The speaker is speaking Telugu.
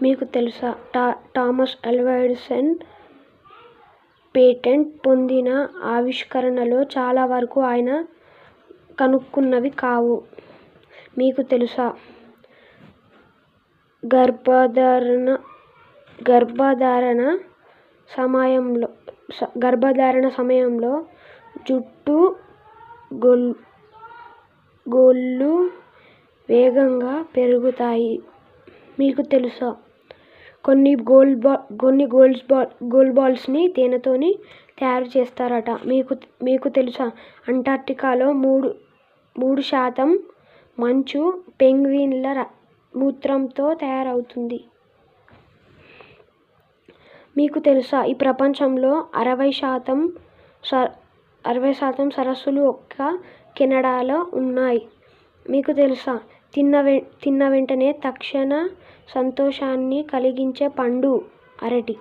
మీకు తెలుసా? థామస్ ఆల్వా ఎడిసన్ పేటెంట్ పొందిన ఆవిష్కరణల్లో చాలా వరకు ఆయన కనుక్కున్నవి కావు. మీకు తెలుసా? గర్భధారణ సమయంలో జుట్టు గోళ్ళు వేగంగా పెరుగుతాయి. మీకు తెలుసా? కొన్ని గోల్డ్ బాల్స్ ని తేనెతోని తయారు చేస్తారట. మీకు తెలుసా? అంటార్క్టికాలో 3% మంచు పెంగ్విన్ల మూత్రంతో తయారవుతుంది. మీకు తెలుసా? ఈ ప్రపంచంలో 60% సరస్సులు ఒక్క కెనడాలో ఉన్నాయి. మీకు తెలుసా? తిన్న వెంటనే తక్షణ సంతోషాన్ని కలిగించే పండు అరటి.